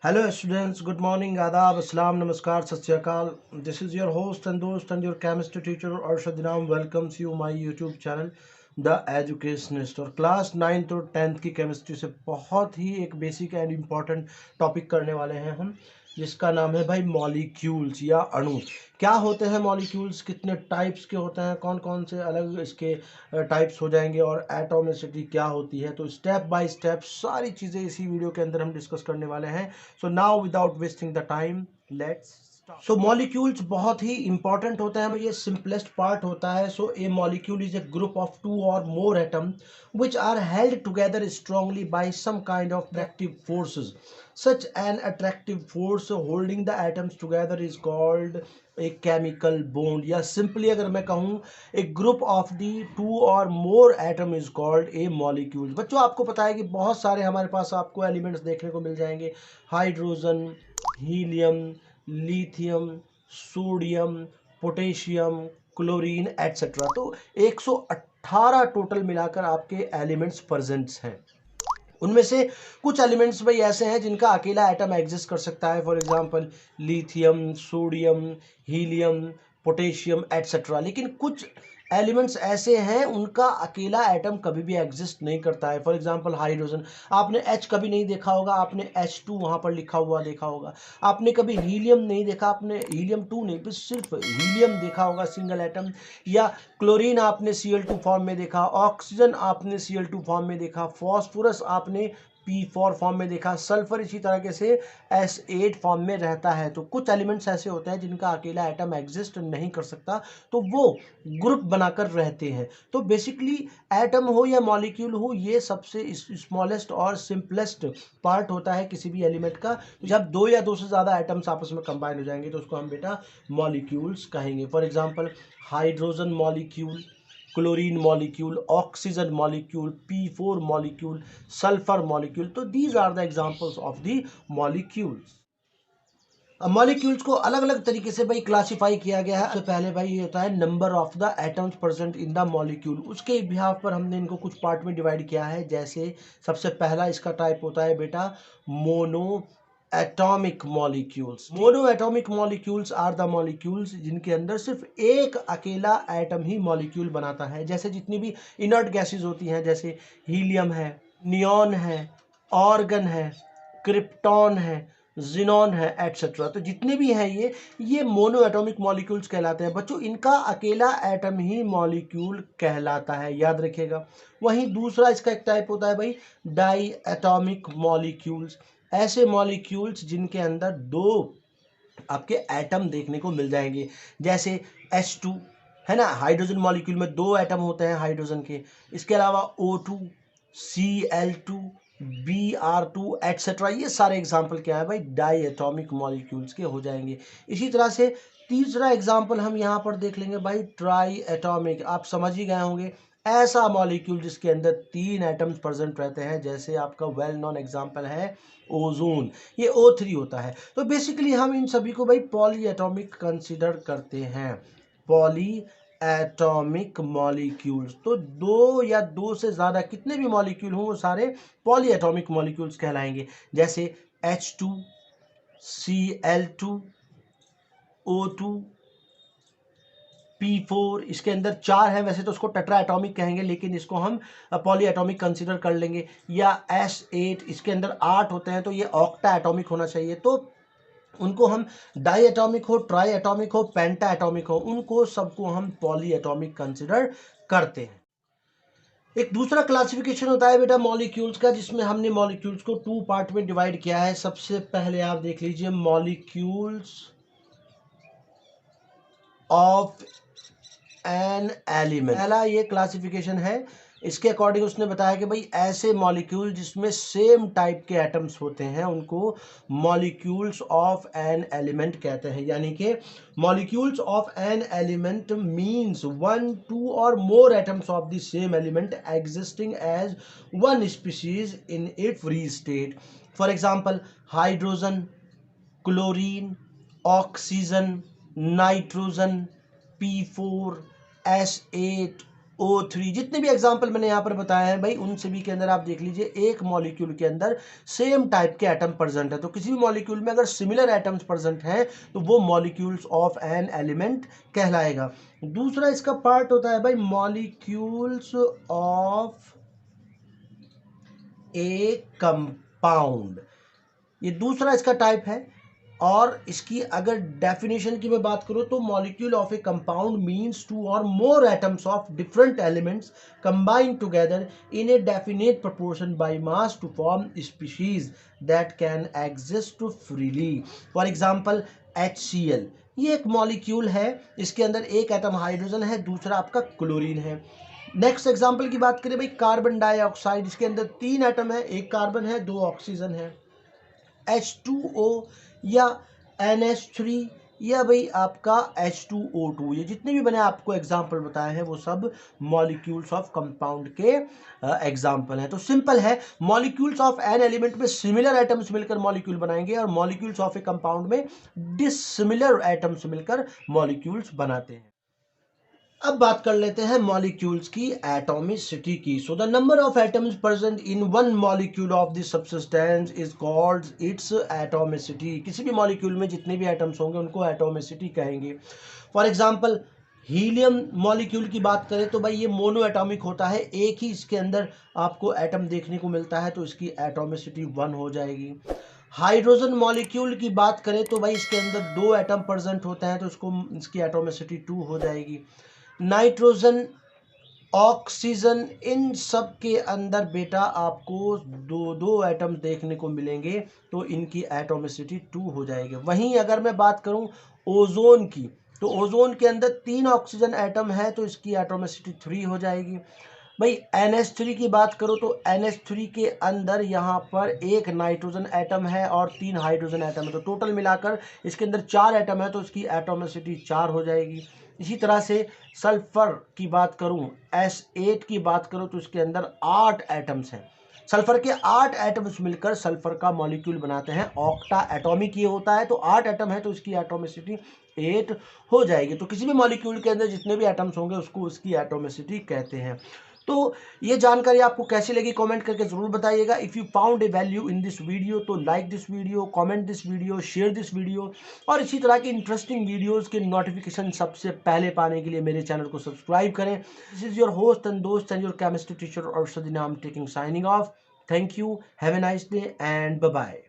Hello students, good morning, adab, assalam, namaskar, sat sri akal. This is your host and host and your chemistry teacher Arshad Inam welcomes you my YouTube channel The Educationist। और class 9th और 10th की chemistry से बहुत ही एक basic and important topic करने वाले हैं हम, जिसका नाम है भाई मॉलिक्यूल्स या अणु। क्या होते हैं मॉलिक्यूल्स, कितने टाइप्स के होते हैं, कौन कौन से अलग इसके टाइप्स हो जाएंगे और एटॉमिसिटी क्या होती है। तो स्टेप बाय स्टेप सारी चीज़ें इसी वीडियो के अंदर हम डिस्कस करने वाले हैं। So now without wasting the time let's. So molecules बहुत ही इंपॉर्टेंट होते हैं, ये सिंपलेस्ट पार्ट होता है। So a molecule is a group of two or more atom which are held together strongly by some kind of attractive forces. Such an attractive force holding the atoms together is called a chemical bond, या simply अगर मैं कहूँ ए group of the to or more atom is called a molecule. बच्चों आपको पता है कि बहुत सारे हमारे पास आपको एलिमेंट्स देखने को मिल जाएंगे, hydrogen, helium, lithium, sodium, potassium, chlorine etcetera. तो 118 टोटल मिलाकर आपके एलिमेंट्स प्रेजेंट्स हैं। उनमें से कुछ एलिमेंट्स भाई ऐसे हैं जिनका अकेला एटम एग्जिस्ट कर सकता है, for example lithium, sodium, helium, potassium etcetera. लेकिन कुछ एलिमेंट्स ऐसे हैं उनका अकेला एटम कभी भी एग्जिस्ट नहीं करता है, फॉर एग्जांपल हाइड्रोजन। आपने H कभी नहीं देखा होगा, आपने H2 वहाँ पर लिखा हुआ देखा होगा। आपने कभी हीलियम नहीं देखा, आपने हीलियम 2 नहीं, बस सिर्फ हीलियम देखा होगा सिंगल एटम। या क्लोरीन आपने Cl2 फॉर्म में देखा, ऑक्सीजन आपने Cl2 फॉर्म में देखा, फॉस्फोरस आपने P4 फॉर्म में देखा, सल्फर इसी तरह से S8 फॉर्म में रहता है। तो कुछ एलिमेंट्स ऐसे होते हैं जिनका अकेला एटम एग्जिस्ट नहीं कर सकता, तो वो ग्रुप बनाकर रहते हैं। तो बेसिकली एटम हो या मॉलिक्यूल हो, ये सबसे स्मॉलेस्ट और सिंपलेस्ट पार्ट होता है किसी भी एलिमेंट का। जब दो या दो से ज़्यादा एटम्स आपस में कंबाइन हो जाएंगे तो उसको हम बेटा मॉलिक्यूल्स कहेंगे। For example hydrogen molecule, chlorine molecule, oxygen molecule, P4 molecule, sulphur molecule. तो these are the examples of the molecules. अब मॉलिक्यूल्स को अलग अलग तरीके से भाई क्लासिफाई किया गया है। सबसे पहले भाई ये होता है number of the atoms present in the molecule. उसके बिहाफ पर हमने इनको कुछ पार्ट में डिवाइड किया है। जैसे सबसे पहला इसका टाइप होता है बेटा mono atomic molecules. Mono atomic molecules are the molecules जिनके अंदर सिर्फ एक अकेला एटम ही मॉलिक्यूल बनाता है। जैसे जितनी भी इनर्ट गैसेज होती हैं, जैसे हीलियम है, नियॉन है, ऑर्गन है, क्रिप्टॉन है, जिनॉन है एटसेट्रा। तो जितने भी हैं ये मोनो एटॉमिक मॉलिक्यूल्स कहलाते हैं। बच्चों इनका अकेला एटम ही मॉलिक्यूल कहलाता है, याद रखिएगा। वहीं दूसरा इसका एक टाइप होता है भाई डाई एटॉमिक मॉलिक्यूल्स। ऐसे मॉलिक्यूल्स जिनके अंदर दो आपके एटम देखने को मिल जाएंगे। जैसे H2 है ना, हाइड्रोजन मॉलिक्यूल में दो एटम होते हैं हाइड्रोजन के। इसके अलावा O2, Cl2, Br2 एटसेट्रा। ये सारे एग्जाम्पल क्या है भाई डाई एटॉमिक मॉलिक्यूल्स के हो जाएंगे। इसी तरह से तीसरा एग्जाम्पल हम यहाँ पर देख लेंगे भाई ट्राई एटॉमिक। आप समझ ही गए होंगे, ऐसा मॉलिक्यूल जिसके अंदर तीन एटम्स प्रेजेंट रहते हैं। जैसे आपका वेल नोन एग्जाम्पल है ओजोन, ये O3 होता है। तो बेसिकली हम इन सभी को भाई पॉली एटॉमिक कंसिडर करते हैं, पॉली एटॉमिक मॉलिक्यूल्स। तो दो या दो से ज़्यादा कितने भी मॉलिक्यूल हों वो सारे पॉली एटॉमिक मॉलिक्यूल्स कहलाएंगे। जैसे H2, Cl2, O2, P4। इसके अंदर चार है, वैसे तो उसको टेट्रा एटॉमिक कहेंगे लेकिन इसको हम पॉली एटॉमिक कंसिडर कर लेंगे। या S8, इसके अंदर 8 होते हैं तो ये ऑक्टा एटॉमिक होना चाहिए। तो उनको हम डाई एटॉमिक हो, ट्राई एटॉमिक हो, पेंटा एटॉमिक हो, उनको सबको हम पॉली एटॉमिक कंसिडर करते हैं। एक दूसरा क्लासिफिकेशन होता है बेटा मॉलिक्यूल्स का, जिसमें हमने मॉलिक्यूल्स को टू पार्ट में डिवाइड किया है। सबसे पहले आप देख लीजिए मॉलिक्यूल्स ऑफ एन एलिमेंट। पहला ये क्लासिफिकेशन है, इसके अकॉर्डिंग उसने बताया कि भाई ऐसे मॉलिक्यूल जिसमें सेम टाइप के एटम्स होते हैं उनको मॉलिक्यूल्स ऑफ एन एलिमेंट कहते हैं। यानी कि molecules of an element means one, two or more atoms of the same element existing as one species in a free state. For example hydrogen, chlorine, oxygen, nitrogen, P4, S8, O3, जितने भी example मैंने यहाँ पर बताए हैं भाई, उन सभी के अंदर आप देख लीजिए एक मॉलिक्यूल के अंदर सेम टाइप के एटम प्रेजेंट है। तो किसी भी मॉलिक्यूल में अगर सिमिलर एटम्स प्रेजेंट हैं तो वो मॉलिक्यूल्स ऑफ एन एलिमेंट कहलाएगा। दूसरा इसका पार्ट होता है भाई मॉलिक्यूल्स ऑफ ए कंपाउंड, ये दूसरा इसका टाइप है। और इसकी अगर डेफिनेशन की मैं बात करूं तो molecule of a compound means two or more atoms of different elements combined together in a definite proportion by mass to form species that can exist freely. For example HCl, ये एक molecule है, इसके अंदर एक atom hydrogen है, दूसरा आपका chlorine है। नेक्स्ट एग्जांपल की बात करें भाई कार्बन डाइऑक्साइड, इसके अंदर 3 एटम है, एक कार्बन है, 2 ऑक्सीजन है। H2O या NH3 या भाई आपका H2O2, ये जितने भी मैंने आपको एग्जाम्पल बताए हैं वो सब मॉलिक्यूल्स ऑफ कंपाउंड के एग्जाम्पल हैं। तो सिंपल है, मॉलिक्यूल्स ऑफ एन एलिमेंट में सिमिलर एटम्स मिलकर मॉलिक्यूल बनाएंगे और मॉलिक्यूल्स ऑफ ए कंपाउंड में डिसिमिलर एटम्स मिलकर मॉलिक्यूल्स बनाते हैं। अब बात कर लेते हैं मॉलिक्यूल्स की एटॉमिसिटी की। So the number of atoms present in one molecule of the substance is called its atomicity. किसी भी मॉलिक्यूल में जितने भी एटम्स होंगे उनको एटॉमिसिटी कहेंगे। फॉर एग्जांपल हीलियम मॉलिक्यूल की बात करें तो भाई ये मोनो एटॉमिक होता है, एक ही इसके अंदर आपको एटम देखने को मिलता है, तो इसकी एटॉमिसिटी 1 हो जाएगी। हाइड्रोजन मॉलिक्यूल की बात करें तो भाई इसके अंदर 2 एटम प्रेजेंट होते हैं, तो इसकी एटॉमिसिटी 2 हो जाएगी। नाइट्रोजन, ऑक्सीजन, इन सब के अंदर बेटा आपको दो दो एटम देखने को मिलेंगे, तो इनकी एटॉमिसिटी 2 हो जाएगी। वहीं अगर मैं बात करूं ओजोन की, तो ओजोन के अंदर 3 ऑक्सीजन एटम है, तो इसकी एटॉमिसिटी 3 हो जाएगी। भाई NH3 की बात करो तो NH3 के अंदर यहाँ पर एक नाइट्रोजन एटम है और 3 हाइड्रोजन एटम है, तो टोटल मिलाकर इसके अंदर 4 एटम है, तो इसकी एटॉमिसिटी 4 हो जाएगी। इसी तरह से सल्फर की बात करूं, S8 की बात करूं तो इसके अंदर 8 एटम्स हैं। सल्फर के 8 एटम्स मिलकर सल्फर का मॉलिक्यूल बनाते हैं, ऑक्टा एटॉमिक ये होता है, तो 8 एटम है तो इसकी एटॉमिसिटी 8 हो जाएगी। तो किसी भी मॉलिक्यूल के अंदर जितने भी एटम्स होंगे उसको उसकी एटॉमिसिटी कहते हैं। तो ये जानकारी आपको कैसी लगी कमेंट करके जरूर बताइएगा। If you found a value in this video तो like this video, comment this video, share this video, और इसी तरह की इंटरेस्टिंग वीडियोस के नोटिफिकेशन सबसे पहले पाने के लिए मेरे चैनल को सब्सक्राइब करें। This is your host and दोस्त and your chemistry teacher Arshad Inam taking signing off. Thank you, have a nice day and bye bye.